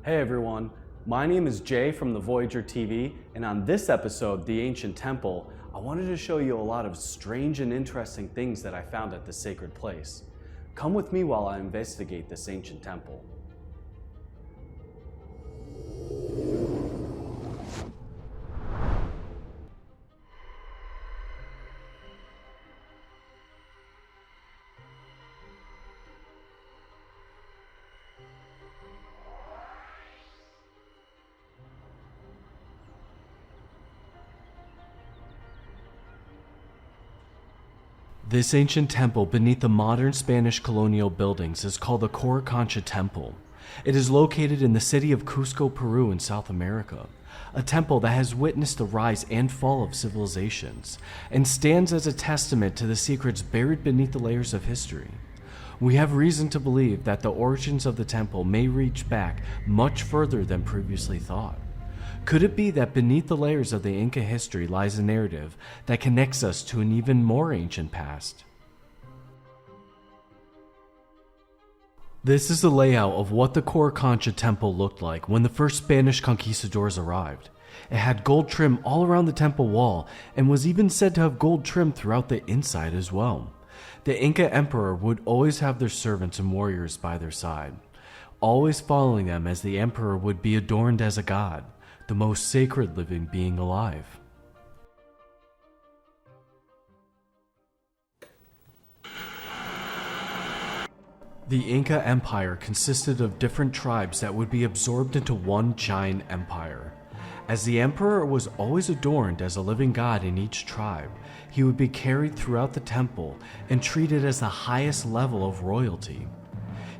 Hey everyone, my name is Jay from the Voyager TV, and on this episode, The Ancient Temple, I wanted to show you a lot of strange and interesting things that I found at this sacred place. Come with me while I investigate this ancient temple. This ancient temple beneath the modern Spanish colonial buildings is called the Coricancha Temple. It is located in the city of Cusco, Peru in South America, a temple that has witnessed the rise and fall of civilizations and stands as a testament to the secrets buried beneath the layers of history. We have reason to believe that the origins of the temple may reach back much further than previously thought. Could it be that beneath the layers of the Inca history lies a narrative that connects us to an even more ancient past? This is the layout of what the Coricancha Temple looked like when the first Spanish conquistadors arrived. It had gold trim all around the temple wall and was even said to have gold trim throughout the inside as well. The Inca emperor would always have their servants and warriors by their side, always following them, as the emperor would be adorned as a god, the most sacred living being alive. The Inca Empire consisted of different tribes that would be absorbed into one giant empire. As the emperor was always adorned as a living god in each tribe, he would be carried throughout the temple and treated as the highest level of royalty.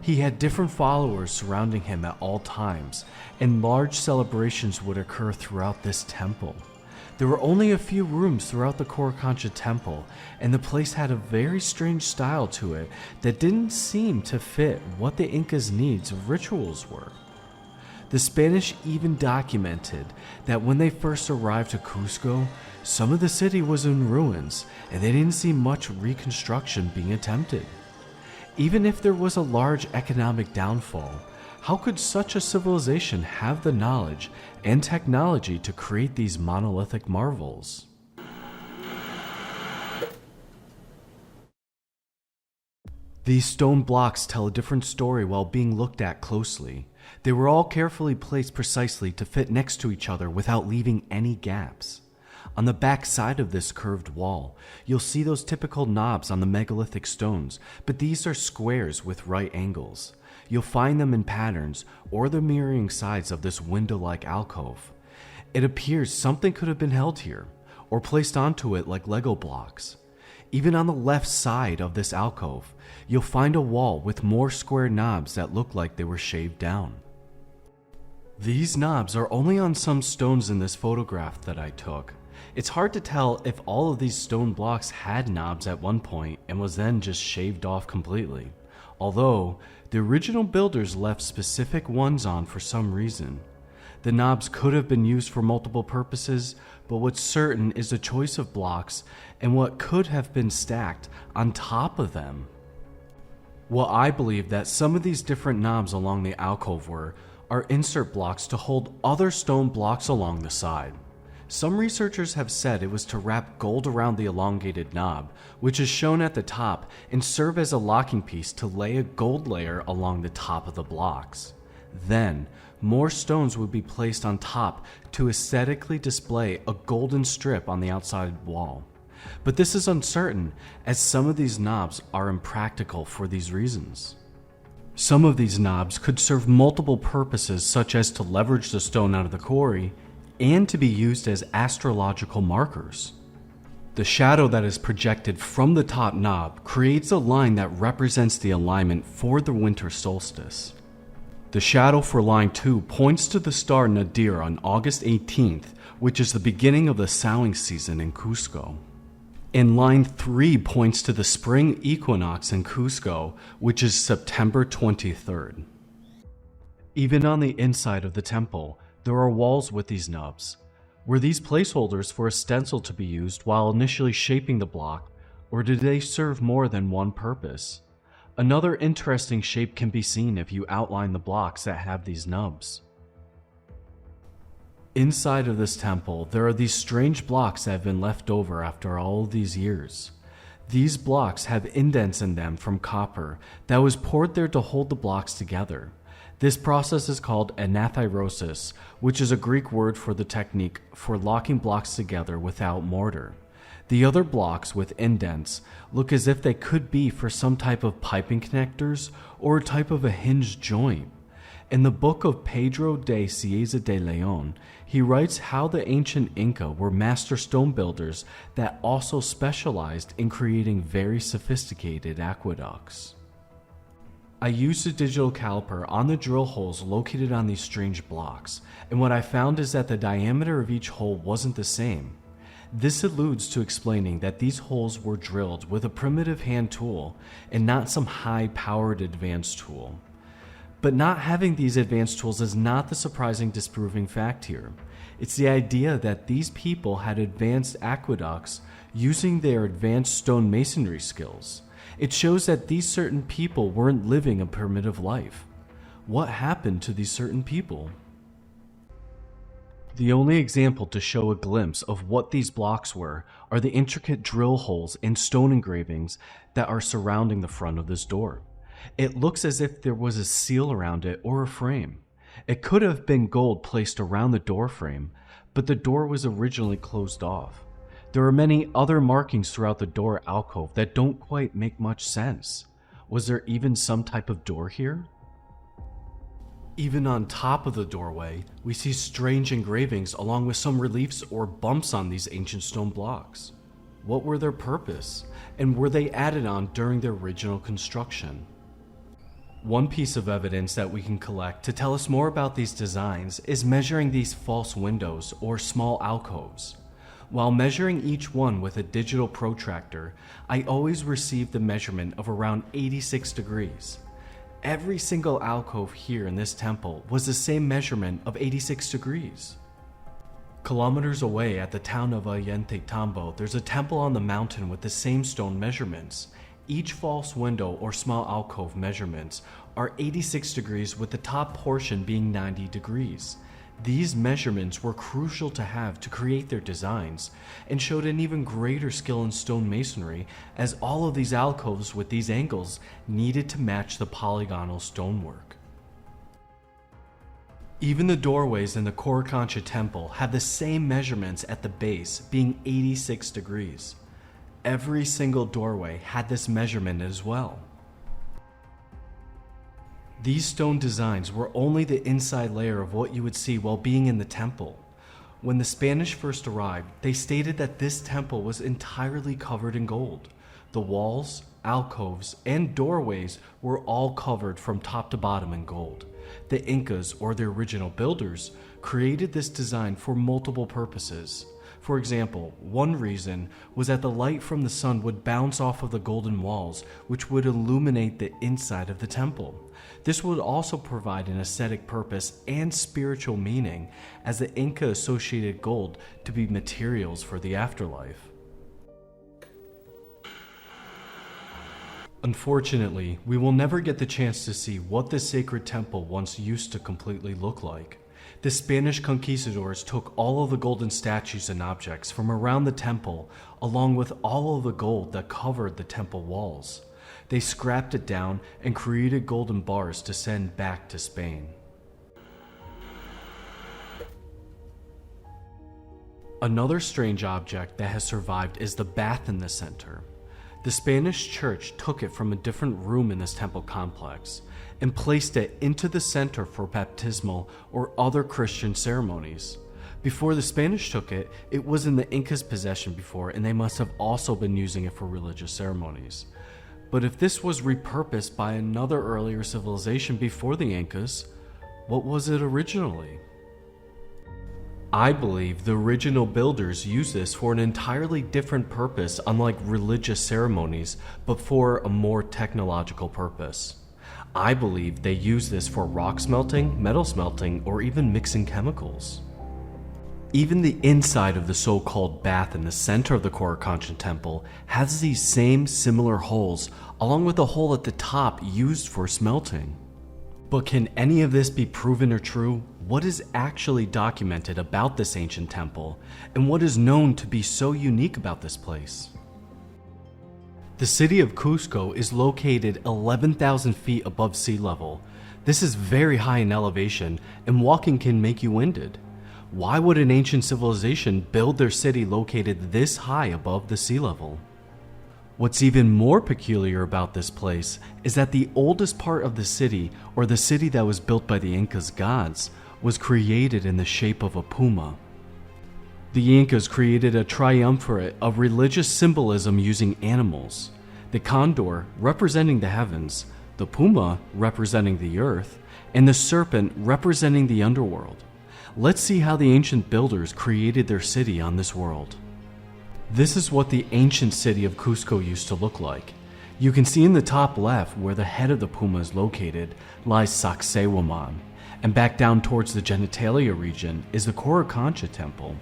He had different followers surrounding him at all times, and large celebrations would occur throughout this temple. There were only a few rooms throughout the Coricancha Temple, and the place had a very strange style to it that didn't seem to fit what the Incas' needs of rituals were. The Spanish even documented that when they first arrived to Cusco, some of the city was in ruins, and they didn't see much reconstruction being attempted. Even if there was a large economic downfall, how could such a civilization have the knowledge and technology to create these monolithic marvels? These stone blocks tell a different story while being looked at closely. They were all carefully placed precisely to fit next to each other without leaving any gaps. On the back side of this curved wall, you'll see those typical knobs on the megalithic stones, but these are squares with right angles. You'll find them in patterns or the mirroring sides of this window-like alcove. It appears something could have been held here, or placed onto it like Lego blocks. Even on the left side of this alcove, you'll find a wall with more square knobs that look like they were shaved down. These knobs are only on some stones in this photograph that I took. It's hard to tell if all of these stone blocks had knobs at one point and was then just shaved off completely, although the original builders left specific ones on for some reason. The knobs could have been used for multiple purposes, but what's certain is the choice of blocks and what could have been stacked on top of them. What I believe that some of these different knobs along the alcove are insert blocks to hold other stone blocks along the side. Some researchers have said it was to wrap gold around the elongated knob, which is shown at the top, and serve as a locking piece to lay a gold layer along the top of the blocks. Then, more stones would be placed on top to aesthetically display a golden strip on the outside wall. But this is uncertain, as some of these knobs are impractical for these reasons. Some of these knobs could serve multiple purposes, such as to leverage the stone out of the quarry, and to be used as astrological markers. The shadow that is projected from the top knob creates a line that represents the alignment for the winter solstice. The shadow for line 2 points to the star Nadir on August 18th, which is the beginning of the sowing season in Cusco. And line 3 points to the spring equinox in Cusco, which is September 23rd. Even on the inside of the temple, there are walls with these nubs. Were these placeholders for a stencil to be used while initially shaping the block, or did they serve more than one purpose? Another interesting shape can be seen if you outline the blocks that have these nubs. Inside of this temple, there are these strange blocks that have been left over after all of these years. These blocks have indents in them from copper that was poured there to hold the blocks together. This process is called anathyrosis, which is a Greek word for the technique for locking blocks together without mortar. The other blocks with indents look as if they could be for some type of piping connectors or a type of a hinged joint. In the book of Pedro de Cieza de Leon, he writes how the ancient Inca were master stone builders that also specialized in creating very sophisticated aqueducts. I used a digital caliper on the drill holes located on these strange blocks, and what I found is that the diameter of each hole wasn't the same. This alludes to explaining that these holes were drilled with a primitive hand tool and not some high-powered advanced tool. But not having these advanced tools is not the surprising disproving fact here. It's the idea that these people had advanced aqueducts using their advanced stonemasonry skills. It shows that these certain people weren't living a primitive life. What happened to these certain people? The only example to show a glimpse of what these blocks were are the intricate drill holes and stone engravings that are surrounding the front of this door. It looks as if there was a seal around it or a frame. It could have been gold placed around the door frame, but the door was originally closed off. There are many other markings throughout the door alcove that don't quite make much sense. Was there even some type of door here? Even on top of the doorway, we see strange engravings along with some reliefs or bumps on these ancient stone blocks. What were their purpose, and were they added on during their original construction? One piece of evidence that we can collect to tell us more about these designs is measuring these false windows or small alcoves. While measuring each one with a digital protractor, I always received the measurement of around 86 degrees. Every single alcove here in this temple was the same measurement of 86 degrees. Kilometers away at the town of Ollantaytambo, there's a temple on the mountain with the same stone measurements. Each false window or small alcove measurements are 86 degrees with the top portion being 90 degrees. These measurements were crucial to have to create their designs and showed an even greater skill in stonemasonry, as all of these alcoves with these angles needed to match the polygonal stonework. Even the doorways in the Coricancha Temple have the same measurements at the base, being 86 degrees. Every single doorway had this measurement as well. These stone designs were only the inside layer of what you would see while being in the temple. When the Spanish first arrived, they stated that this temple was entirely covered in gold. The walls, alcoves, and doorways were all covered from top to bottom in gold. The Incas, or the original builders, created this design for multiple purposes. For example, one reason was that the light from the sun would bounce off of the golden walls, which would illuminate the inside of the temple. This would also provide an aesthetic purpose and spiritual meaning, as the Inca associated gold to be materials for the afterlife. Unfortunately, we will never get the chance to see what this sacred temple once used to completely look like. The Spanish conquistadors took all of the golden statues and objects from around the temple, along with all of the gold that covered the temple walls. They scrapped it down and created golden bars to send back to Spain. Another strange object that has survived is the bath in the center. The Spanish church took it from a different room in this temple complex and placed it into the center for baptismal or other Christian ceremonies. Before the Spanish took it, it was in the Incas' possession before, and they must have also been using it for religious ceremonies. But if this was repurposed by another earlier civilization before the Incas, what was it originally? I believe the original builders used this for an entirely different purpose, unlike religious ceremonies, but for a more technological purpose. I believe they used this for rock smelting, metal smelting, or even mixing chemicals. Even the inside of the so-called bath in the center of the Coricancha Temple has these same similar holes, along with a hole at the top used for smelting. But can any of this be proven or true? what is actually documented about this ancient temple and what is known to be so unique about this place. The city of Cusco is located 11,000 feet above sea level. This is very high in elevation, and walking can make you winded. Why would an ancient civilization build their city located this high above the sea level? What's even more peculiar about this place is that the oldest part of the city, or the city that was built by the Incas gods, was created in the shape of a puma. The Incas created a triumvirate of religious symbolism using animals: the condor representing the heavens, the puma representing the earth, and the serpent representing the underworld. Let's see how the ancient builders created their city on this world. This is what the ancient city of Cusco used to look like. You can see in the top left where the head of the puma is located lies Sacsayhuaman, and back down towards the genitalia region is the Coricancha Temple.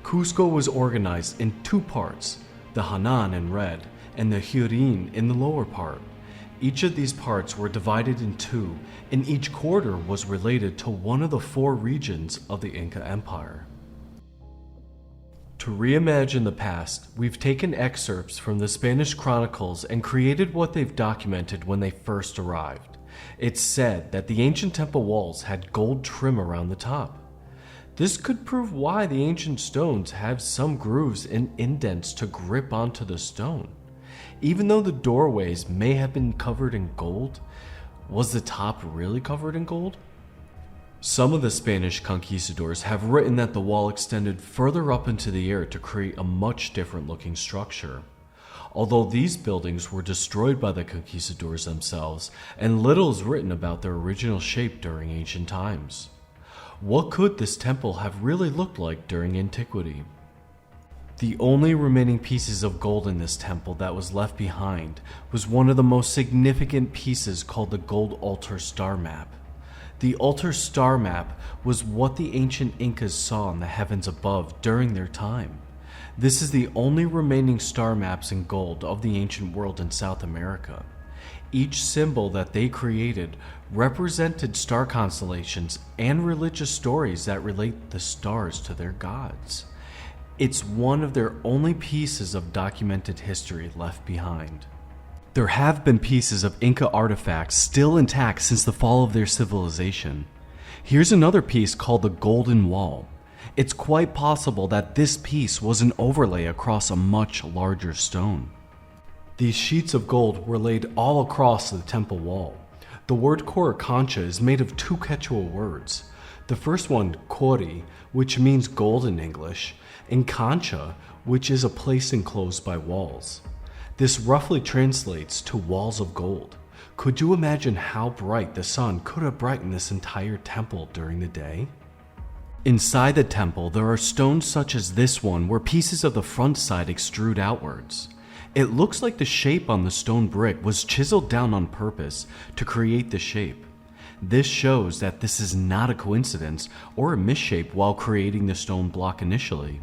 Cusco was organized in two parts, the Hanan in red and the Hurin in the lower part. Each of these parts were divided in two, and each quarter was related to one of the four regions of the Inca Empire. To reimagine the past, we've taken excerpts from the Spanish chronicles and created what they've documented when they first arrived. It's said that the ancient temple walls had gold trim around the top. This could prove why the ancient stones have some grooves and indents to grip onto the stone. Even though the doorways may have been covered in gold, was the top really covered in gold? Some of the Spanish conquistadors have written that the wall extended further up into the air to create a much different looking structure. Although these buildings were destroyed by the conquistadors themselves, and little is written about their original shape during ancient times. What could this temple have really looked like during antiquity? The only remaining pieces of gold in this temple that was left behind was one of the most significant pieces called the gold altar star map. The altar star map was what the ancient Incas saw in the heavens above during their time. This is the only remaining star maps in gold of the ancient world in South America. Each symbol that they created represented star constellations and religious stories that relate the stars to their gods. It's one of their only pieces of documented history left behind. There have been pieces of Inca artifacts still intact since the fall of their civilization. Here's another piece called the Golden Wall. It's quite possible that this piece was an overlay across a much larger stone. These sheets of gold were laid all across the temple wall. The word Coricancha is made of two Quechua words. The first one, Cori, which means gold in English, and Cancha, which is a place enclosed by walls. This roughly translates to walls of gold. Could you imagine how bright the sun could have brightened this entire temple during the day? Inside the temple, there are stones such as this one where pieces of the front side extrude outwards. It looks like the shape on the stone brick was chiseled down on purpose to create the shape. This shows that this is not a coincidence or a misshape while creating the stone block initially.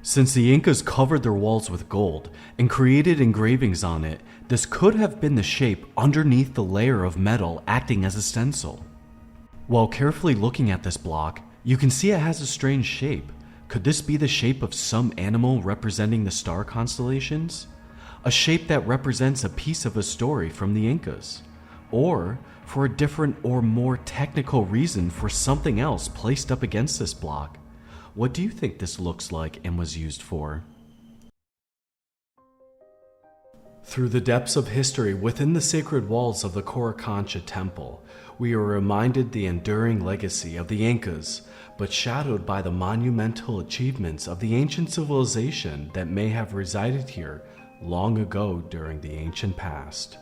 Since the Incas covered their walls with gold and created engravings on it, this could have been the shape underneath the layer of metal acting as a stencil. While carefully looking at this block, you can see it has a strange shape. Could this be the shape of some animal representing the star constellations? A shape that represents a piece of a story from the Incas? Or, for a different or more technical reason, for something else placed up against this block? What do you think this looks like and was used for? Through the depths of history within the sacred walls of the Coricancha Temple, we are reminded the enduring legacy of the Incas, but shadowed by the monumental achievements of the ancient civilization that may have resided here long ago during the ancient past.